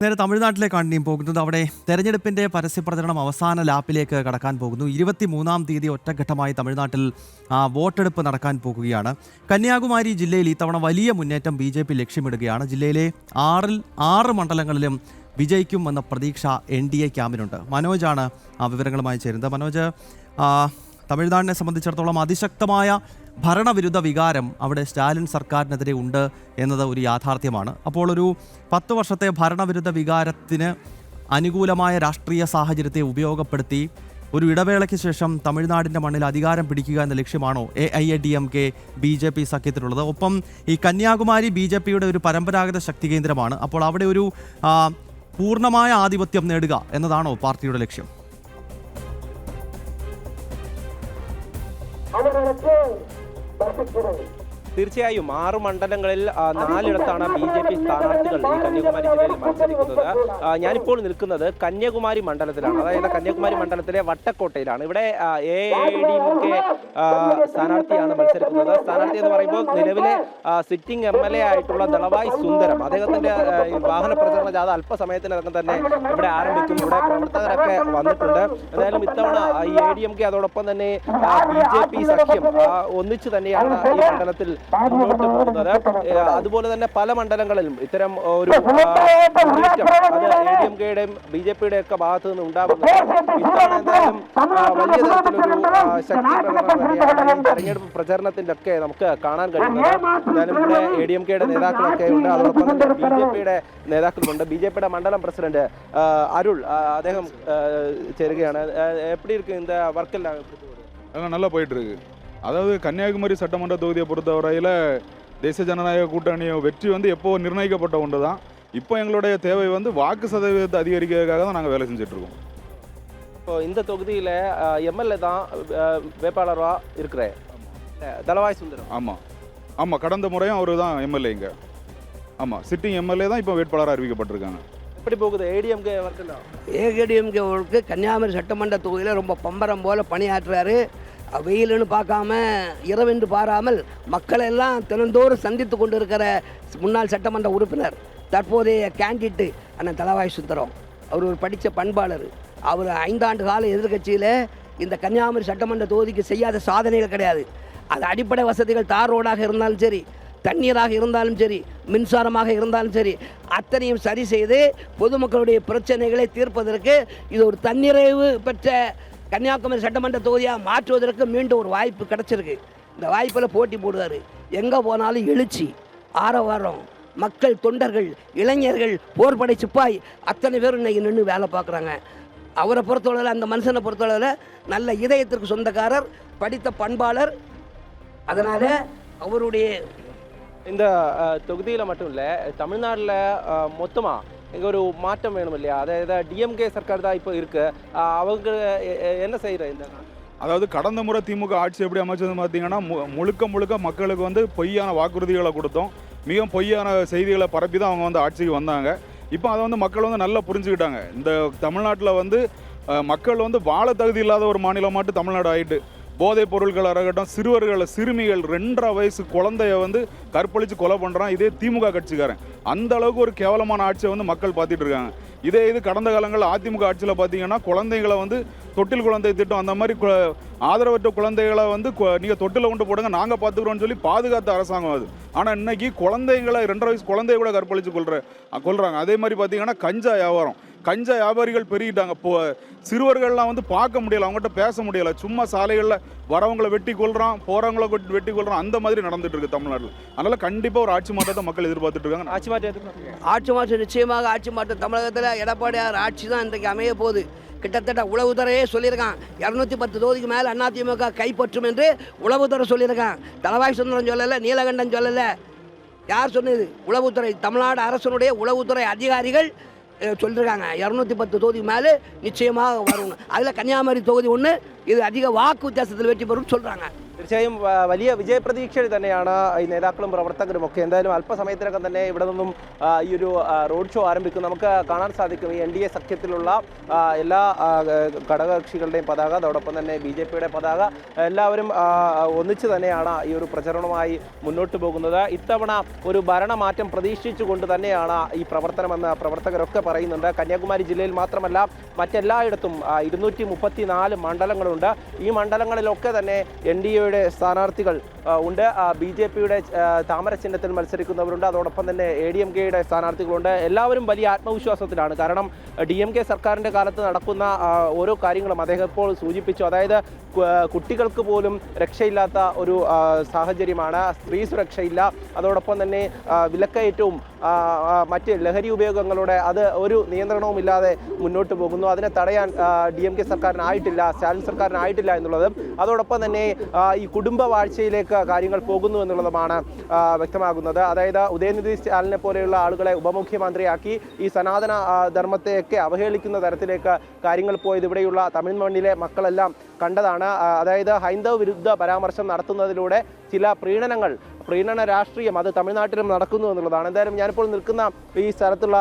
നേരെ തമിഴ്നാട്ടിലേക്കാണ് ഇനിയും പോകുന്നത്. അവിടെ തെരഞ്ഞെടുപ്പിൻ്റെ പരസ്യപ്രചരണം അവസാന ലാപ്പിലേക്ക് കടക്കാൻ പോകുന്നു. 23-ാം തീയതി ഒറ്റഘട്ടമായി തമിഴ്നാട്ടിൽ വോട്ടെടുപ്പ് നടക്കാൻ പോകുകയാണ്. കന്യാകുമാരി ജില്ലയിൽ ഇത്തവണ വലിയ മുന്നേറ്റം BJP ലക്ഷ്യമിടുകയാണ്. ജില്ലയിലെ 6 മണ്ഡലങ്ങളിലും വിജയിക്കുമെന്ന പ്രതീക്ഷ NDA ക്യാമ്പിനുണ്ട്. മനോജാണ് വിവരങ്ങളുമായി ചേരുന്നത്. മനോജ്, തമിഴ്നാടിനെ സംബന്ധിച്ചിടത്തോളം അതിശക്തമായ ഭരണവിരുദ്ധ വികാരം അവിടെ സ്റ്റാലിൻ സർക്കാരിനെതിരെ ഉണ്ട് എന്നത് ഒരു യാഥാർത്ഥ്യമാണ്. അപ്പോൾ ഒരു 10 വർഷത്തെ ഭരണവിരുദ്ധ വികാരത്തിന് അനുകൂലമായ രാഷ്ട്രീയ സാഹചര്യത്തെ ഉപയോഗപ്പെടുത്തി ഒരു ഇടവേളയ്ക്ക് ശേഷം തമിഴ്നാടിൻ്റെ മണ്ണിൽ അധികാരം പിടിക്കുക എന്ന ലക്ഷ്യമാണോ AIADMK BJP സഖ്യത്തിലുള്ളത്? ഒപ്പം ഈ കന്യാകുമാരി BJPയുടെ ഒരു പരമ്പരാഗത ശക്തി കേന്ദ്രമാണ്. അപ്പോൾ അവിടെ ഒരു പൂർണ്ണമായ ആധിപത്യം നേടുക എന്നതാണോ പാർട്ടിയുടെ ലക്ഷ്യം? തീർച്ചയായും 6 മണ്ഡലങ്ങളിൽ 4ഇടത്താണ് BJP സ്ഥാനാർത്ഥികൾ ഈ കന്യാകുമാരി ജില്ലയിൽ മത്സരിക്കുന്നത്. ഞാനിപ്പോൾ നിൽക്കുന്നത് കന്യാകുമാരി മണ്ഡലത്തിലാണ്. അതായത് കന്യാകുമാരി മണ്ഡലത്തിലെ വട്ടക്കോട്ടയിലാണ്. ഇവിടെ AIADMK സ്ഥാനാർത്ഥിയാണ് മത്സരിക്കുന്നത്. സ്ഥാനാർത്ഥി എന്ന് പറയുമ്പോൾ നിലവിലെ സിറ്റിംഗ് MLA ആയിട്ടുള്ള ദളവായ് സുന്ദരം, അദ്ദേഹത്തിന്റെ വാഹന പ്രചരണ ജാഥ അല്പസമയത്തിനകം തന്നെ ഇവിടെ ആരംഭിക്കും. ഇവിടെ പ്രവർത്തകരൊക്കെ വന്നിട്ടുണ്ട്. എന്തായാലും ഇത്തവണ ഈ AIADMK അതോടൊപ്പം തന്നെ BJP സഖ്യം ഒന്നിച്ചു തന്നെയാണ് ഈ മണ്ഡലത്തിൽ മുന്നോട്ട് പോകുന്നത്. അതുപോലെ തന്നെ പല മണ്ഡലങ്ങളിലും ഇത്തരം ഒരു മുന്നേറ്റം അത് AIADMKയുടെയും BJPയുടെ ഒക്കെ ഭാഗത്തു നിന്ന് ഉണ്ടാകുന്നത്. ഇത്തവണ എന്തായാലും വലിയ തരത്തിലൊരു ശക്തി പ്രകടനം തന്നെയാണ് ഈ തെരഞ്ഞെടുപ്പ് പ്രചരണത്തിന്റെ ഒക്കെ നമുക്ക് കാണാൻ കഴിയുന്നത്. എന്തായാലും ഇവിടെ AIADMKയുടെ നേതാക്കളൊക്കെ ഉണ്ട്, അതോടൊപ്പം തന്നെ BJPയുടെ നേതാക്കളുമുണ്ട്. BJPയുടെ മണ്ഡലം പ്രസിഡന്റ് അരുൾ അദ്ദേഹം ചേരുകയാണ്. எப்படி இருக்கு இந்த வர்க் எல்லாம்? நல்லா போயிட்டு இருக்கு. அதாவது கன்னியாகுமரி சட்டமன்ற தொகுதியை பொறுத்தவரையில் தேசிய ஜனநாயக கூட்டணி வெற்றி எப்போ நிர்ணயிக்கப்பட்ட ஒன்று தான். இப்போ எங்களுடைய தேவை வாக்கு சதவீதத்தை அதிகரிக்கிறதுக்காக தான் நாங்கள் வேலை செஞ்சிட்ருக்கோம். இப்போ இந்த தொகுதியில் MLA தான் வேட்பாளராக இருக்கிறேன், தளவாய் சுந்தரம். ஆமாம் ஆமாம், கடந்த முறையும் அவர் தான் MLA இங்கே. ஆமாம், சிட்டிங் MLA தான் இப்போ வேட்பாளராக அறிவிக்கப்பட்டிருக்காங்க. எப்படி போகுது AIADMK வர்க்கு? AIADMK வர்க்கு கன்னியாகுமரி சட்டமன்ற தொகுதியில் ரொம்ப பம்பரம் போல் பணியாற்றுறாரு. வெயிலுன்னு பார்க்காம இரவென்று பாராமல் மக்களை எல்லாம் தினந்தோறும் சந்தித்து கொண்டு இருக்கிற முன்னாள் சட்டமன்ற உறுப்பினர், தற்போதைய கேண்டிடேட்டு அண்ணன் தளவாய் சுந்தரம். அவர் ஒரு படித்த பண்பாளர். அவர் 5 ஆண்டு கால எதிர்கட்சியில் இந்த கன்னியாகுமரி சட்டமன்ற தொகுதிக்கு செய்யாத சாதனைகள் கிடையாது. அது அடிப்படை வசதிகள் தார் ரோடாக இருந்தாலும் சரி, தண்ணீராக இருந்தாலும் சரி, மின்சாரமாக இருந்தாலும் சரி, அத்தனையும் சரி செய்து பொதுமக்களுடைய பிரச்சனைகளை தீர்ப்பதற்கு இது ஒரு தன்னிறைவு பெற்ற கன்னியாகுமரி சட்டமன்ற தொகுதியாக மாற்றுவதற்கு மீண்டும் ஒரு வாய்ப்பு கிடச்சிருக்கு. இந்த வாய்ப்பில் போட்டி போடுவார். எங்கே போனாலும் எழுச்சி, ஆரவாரம், மக்கள், தொண்டர்கள், இளைஞர்கள், போர்படை சிப்பாய் அத்தனை பேரும் இன்றைக்கி நின்று வேலை பார்க்குறாங்க. அவரை பொறுத்தளவில், அந்த மனுஷனை பொறுத்தளவில் நல்ல இதயத்திற்கு சொந்தக்காரர், படித்த பண்பாளர். அதனால் அவருடைய இந்த தொகுதியில் மட்டும் இல்லை, தமிழ்நாட்டில் மொத்தமாக இங்கே ஒரு மாற்றம் வேணும் இல்லையா? அதாவது DMK சர்க்கார் தான் இப்போ இருக்கு. அவங்க என்ன செய்கிற இந்த, அதாவது கடந்த முறை திமுக ஆட்சி எப்படி அமைச்சது பார்த்தீங்கன்னா முழுக்க மக்களுக்கு பொய்யான வாக்குறுதிகளை கொடுத்தோம். மிக பொய்யான செய்திகளை பரப்பி தான் அவங்க ஆட்சிக்கு வந்தாங்க. இப்போ அதை மக்கள் நல்லா புரிஞ்சுக்கிட்டாங்க. இந்த தமிழ்நாட்டில் மக்கள் வாழ தகுதி இல்லாத ஒரு மாநிலமாட்டு தமிழ்நாடு ஆகிட்டு, போதைப் பொருட்கள் இருக்கட்டும், சிறுமிகள் 2.5 வயசு குழந்தைய கற்பழித்து கொலை பண்ணுறான் இதே திமுக கட்சிக்காரன். அந்த அளவுக்கு ஒரு கேவலமான ஆட்சியை மக்கள் பார்த்துட்டு இருக்காங்க. இது கடந்த காலங்களில் அதிமுக ஆட்சியில் பார்த்தீங்கன்னா குழந்தைகளை தொட்டில் குழந்தை திட்டம் அந்த மாதிரி ஆதரவற்ற குழந்தைகளை நீங்கள் தொட்டில் கொண்டு போடுங்க, நாங்கள் பார்த்துக்குறோன்னு சொல்லி பாதுகாத்த அரசாங்கம் அது. ஆனால் இன்னைக்கு குழந்தைகளை 2.5 வயசு குழந்தைய கூட கற்பழித்து கொள்கிறாங்க. அதே மாதிரி பார்த்தீங்கன்னா கஞ்சா வியாபாரிகள் பெருகிட்டாங்க. இப்போ சிறுவர்கள்லாம் பார்க்க முடியலை, அவங்ககிட்ட பேச முடியலை. சும்மா சாலைகளில் வரவங்களை வெட்டி கொள்கிறான், போகிறவங்களை வெட்டி கொள்கிறான். அந்த மாதிரி நடந்துட்டு இருக்கு தமிழ்நாட்டில். அதனால் கண்டிப்பாக ஒரு ஆட்சி மாற்றத்தை மக்கள் எதிர்பார்த்துட்டு இருக்காங்க. ஆட்சி மாற்றம் நிச்சயமாக ஆட்சி மாற்றம். தமிழகத்தில் எடப்பாடியார் ஆட்சி தான் இன்றைக்கு அமைய போகுது. கிட்டத்தட்ட உளவுத்துறையே சொல்லியிருக்கான், 210 தொகுதிக்கு மேலே அதிமுக கைப்பற்றும் என்று உளவுத்துறை சொல்லியிருக்கான். தளவாய் சுந்தரம் சொல்லலை, நீலகண்டன் சொல்லலை. யார் சொன்னது? உளவுத்துறை, தமிழ்நாடு அரசனுடைய உளவுத்துறை அதிகாரிகள் சொல்லியிருக்காங்க. 210 தொகுதிக்கு மேலே நிச்சயமாக வருவாங்க. அதில் கன்னியாகுமரி தொகுதி ஒன்று, இது அதிக வாக்கு வித்தியாசத்தில் வெற்றி பெறும்னு சொல்கிறாங்க. തീർച്ചയായും വലിയ വിജയപ്രതീക്ഷയിൽ തന്നെയാണ് ഈ നേതാക്കളും പ്രവർത്തകരും ഒക്കെ. എന്തായാലും അല്പസമയത്തിനകം തന്നെ ഇവിടെ നിന്നും ഈ ഒരു റോഡ് ഷോ ആരംഭിക്കും. നമുക്ക് കാണാൻ സാധിക്കും ഈ NDA സഖ്യത്തിലുള്ള എല്ലാ ഘടകകക്ഷികളുടെയും പതാക, അതോടൊപ്പം തന്നെ BJPയുടെ പതാക, എല്ലാവരും ഒന്നിച്ച് തന്നെയാണ് ഈ ഒരു പ്രചരണവുമായി മുന്നോട്ട് പോകുന്നത്. ഇത്തവണ ഒരു ഭരണമാറ്റം പ്രതീക്ഷിച്ചുകൊണ്ട് തന്നെയാണ് ഈ പ്രവർത്തനമെന്ന് പ്രവർത്തകരൊക്കെ പറയുന്നുണ്ട്. കന്യാകുമാരി ജില്ലയിൽ മാത്രമല്ല മറ്റെല്ലായിടത്തും 234 മണ്ഡലങ്ങളുണ്ട്. ഈ മണ്ഡലങ്ങളിലൊക്കെ തന്നെ NDAയുടെ സ്ഥാനാർത്ഥികൾ ഉണ്ട്. BJPയുടെ താമര ചിഹ്നത്തിൽ മത്സരിക്കുന്നവരുണ്ട്. അതോടൊപ്പം തന്നെ ADMKയുടെ സ്ഥാനാർത്ഥികളുണ്ട്. എല്ലാവരും വലിയ ആത്മവിശ്വാസത്തിലാണ്. കാരണം DMK സർക്കാരിൻ്റെ കാലത്ത് നടക്കുന്ന ഓരോ കാര്യങ്ങളും അദ്ദേഹം ഇപ്പോൾ സൂചിപ്പിച്ചു. അതായത് കുട്ടികൾക്ക് പോലും രക്ഷയില്ലാത്ത ഒരു സാഹചര്യമാണ്. സ്ത്രീ സുരക്ഷയില്ല. അതോടൊപ്പം തന്നെ വിലക്കയറ്റവും മറ്റ് ലഹരി ഉപയോഗങ്ങളുടെ അത് ഒരു നിയന്ത്രണവുമില്ലാതെ മുന്നോട്ട് പോകുന്നു. അതിനെ തടയാൻ DMK സർക്കാരിനായിട്ടില്ല, സ്റ്റാലിൻ സർക്കാരിനായിട്ടില്ല എന്നുള്ളതും അതോടൊപ്പം തന്നെ ഈ കുടുംബ വാഴ്ചയിലേക്ക് കാര്യങ്ങൾ പോകുന്നു എന്നുള്ളതുമാണ് വ്യക്തമാകുന്നത്. അതായത് ഉദയനിധി സ്റ്റാലിനെ പോലെയുള്ള ആളുകളെ ഉപമുഖ്യമന്ത്രിയാക്കി ഈ സനാതന ധർമ്മത്തെയൊക്കെ അവഹേളിക്കുന്ന തരത്തിലേക്ക് കാര്യങ്ങൾ പോയത് ഇവിടെയുള്ള തമിഴ് മണ്ണിലെ മക്കളെല്ലാം കണ്ടതാണ്. അതായത് ഹൈന്ദവ വിരുദ്ധ പരാമർശം നടത്തുന്നതിലൂടെ ചില പ്രീണന രാഷ്ട്രീയം അത് തമിഴ്നാട്ടിലും നടക്കുന്നു എന്നുള്ളതാണ്. എന്തായാലും ഞാനിപ്പോൾ നിൽക്കുന്ന ഈ സ്ഥലത്തുള്ള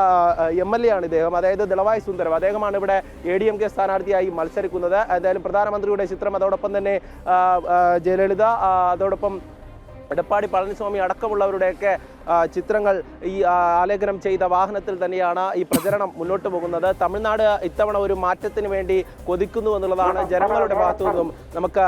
MLA ആണ് ഇദ്ദേഹം, അതായത് ദളവായ് സുന്ദരം. അദ്ദേഹമാണ് ഇവിടെ ADMK സ്ഥാനാർത്ഥിയായി മത്സരിക്കുന്നത്. എന്തായാലും പ്രധാനമന്ത്രിയുടെ ചിത്രം, അതോടൊപ്പം തന്നെ ജയലളിത, അതോടൊപ്പം എടപ്പാടി പളനിസ്വാമി അടക്കമുള്ളവരുടെയൊക്കെ ചിത്രങ്ങൾ ഈ ആലേഖനം ചെയ്ത വാഹനത്തിൽ തന്നെയാണ് ഈ പ്രചരണം മുന്നോട്ട് പോകുന്നത്. തമിഴ്നാട് ഇത്തവണ ഒരു മാറ്റത്തിന് വേണ്ടി കൊതിക്കുന്നു എന്നുള്ളതാണ് ജനങ്ങളുടെ ഭാഗത്തു നിന്നും നമുക്ക്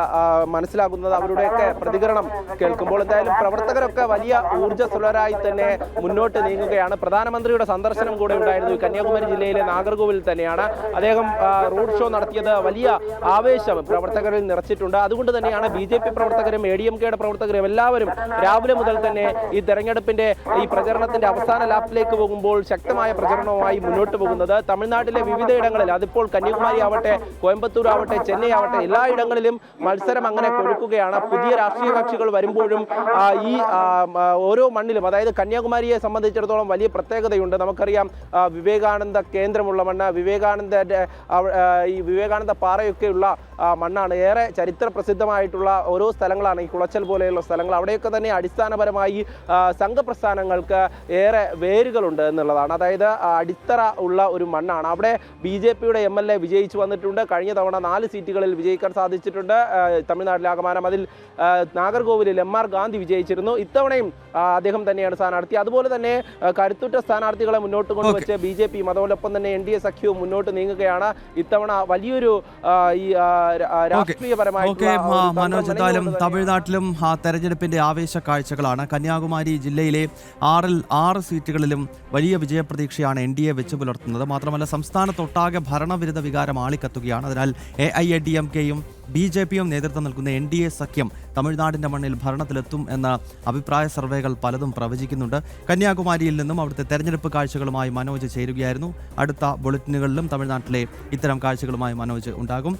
മനസ്സിലാകുന്നത്. അവരുടെയൊക്കെ പ്രതികരണം കേൾക്കുമ്പോൾ എന്തായാലും പ്രവർത്തകരൊക്കെ വലിയ ഊർജ്ജസ്വലരായി തന്നെ മുന്നോട്ട് നീങ്ങുകയാണ്. പ്രധാനമന്ത്രിയുടെ സന്ദർശനം കൂടെ ഉണ്ടായിരുന്നു കന്യാകുമാരി ജില്ലയിലെ നാഗർകോവിൽ തന്നെയാണ്. അദ്ദേഹം റോഡ് ഷോ നടത്തിയത് വലിയ ആവേശം പ്രവർത്തകരിൽ നിറച്ചിട്ടുണ്ട്. അതുകൊണ്ട് തന്നെയാണ് BJP പ്രവർത്തകരും ADMKയുടെ പ്രവർത്തകരും എല്ലാവരും രാവിലെ മുതൽ തന്നെ ഈ തെരഞ്ഞെടുപ്പിന്റെ ഈ പ്രചരണത്തിന്റെ അവസാന ലാപ്പിലേക്ക് പോകുമ്പോൾ ശക്തമായ പ്രചരണവുമായി മുന്നോട്ട് പോകുന്നത്. തമിഴ്നാട്ടിലെ വിവിധയിടങ്ങളിൽ, അതിപ്പോൾ കന്യാകുമാരി ആവട്ടെ, കോയമ്പത്തൂർ ആവട്ടെ, ചെന്നൈ ആവട്ടെ, എല്ലായിടങ്ങളിലും മത്സരം അങ്ങനെ കൊഴുക്കുകയാണ്. പുതിയ രാഷ്ട്രീയ കക്ഷികൾ വരുമ്പോഴും ഈ ഓരോ മണ്ണിലും, അതായത് കന്യാകുമാരിയെ സംബന്ധിച്ചിടത്തോളം വലിയ പ്രത്യേകതയുണ്ട്. നമുക്കറിയാം വിവേകാനന്ദ കേന്ദ്രമുള്ള മണ്ണ്, ഈ വിവേകാനന്ദ പാറയൊക്കെയുള്ള മണ്ണാണ്. ഏറെ ചരിത്ര പ്രസിദ്ധമായിട്ടുള്ള ഓരോ സ്ഥലങ്ങളാണ് ഈ കുളച്ചൽ പോലെയുള്ള സ്ഥലങ്ങൾ. അവിടെയൊക്കെ തന്നെ അടിസ്ഥാനപരമായി സംഘപ്രസ്ഥാനങ്ങൾക്ക് ഏറെ വേരുകളുണ്ട് എന്നുള്ളതാണ്. അതായത് അടിത്തറ ഉള്ള ഒരു മണ്ണാണ്. അവിടെ BJPയുടെ MLA വിജയിച്ചു വന്നിട്ടുണ്ട്. കഴിഞ്ഞ തവണ 4 സീറ്റുകളിൽ വിജയിക്കാൻ സാധിച്ചിട്ടുണ്ട് തമിഴ്നാട്ടിലാകമാനം. അതിൽ നാഗർകോവിലിൽ MR ഗാന്ധി വിജയിച്ചിരുന്നു. ഇത്തവണയും അദ്ദേഹം തന്നെയാണ് സ്ഥാനാർത്ഥി. അതുപോലെ തന്നെ കരുത്തുറ്റ സ്ഥാനാർത്ഥികളെ മുന്നോട്ട് കൊണ്ടുവച്ച് BJPയും അതോടൊപ്പം തന്നെ NDA സഖ്യവും മുന്നോട്ട് നീങ്ങുകയാണ്. ഇത്തവണ വലിയൊരു ഈ മനോജ്, എന്തായാലും തമിഴ്നാട്ടിലും തെരഞ്ഞെടുപ്പിന്റെ ആവേശ കാഴ്ചകളാണ്. കന്യാകുമാരി ജില്ലയിലെ 6 സീറ്റുകളിലും വലിയ വിജയപ്രതീക്ഷയാണ് NDA വെച്ച് പുലർത്തുന്നത്. മാത്രമല്ല സംസ്ഥാനത്തൊട്ടാകെ ഭരണവിരുദ്ധ വികാരം ആളിക്കത്തുകയാണ്. അതിനാൽ AIADMKയും BJPയും നേതൃത്വം നൽകുന്ന NDA സഖ്യം തമിഴ്നാടിന്റെ മണ്ണിൽ ഭരണത്തിലെത്തും എന്ന അഭിപ്രായ സർവേകൾ പലതും പ്രവചിക്കുന്നുണ്ട്. കന്യാകുമാരിയിൽ നിന്നും അവിടുത്തെ തെരഞ്ഞെടുപ്പ് കാഴ്ചകളുമായി മനോജ് ചേരുകയായിരുന്നു. അടുത്ത ബുള്ളറ്റിനുകളിലും തമിഴ്നാട്ടിലെ ഇത്തരം കാഴ്ചകളുമായി മനോജ് ഉണ്ടാകും.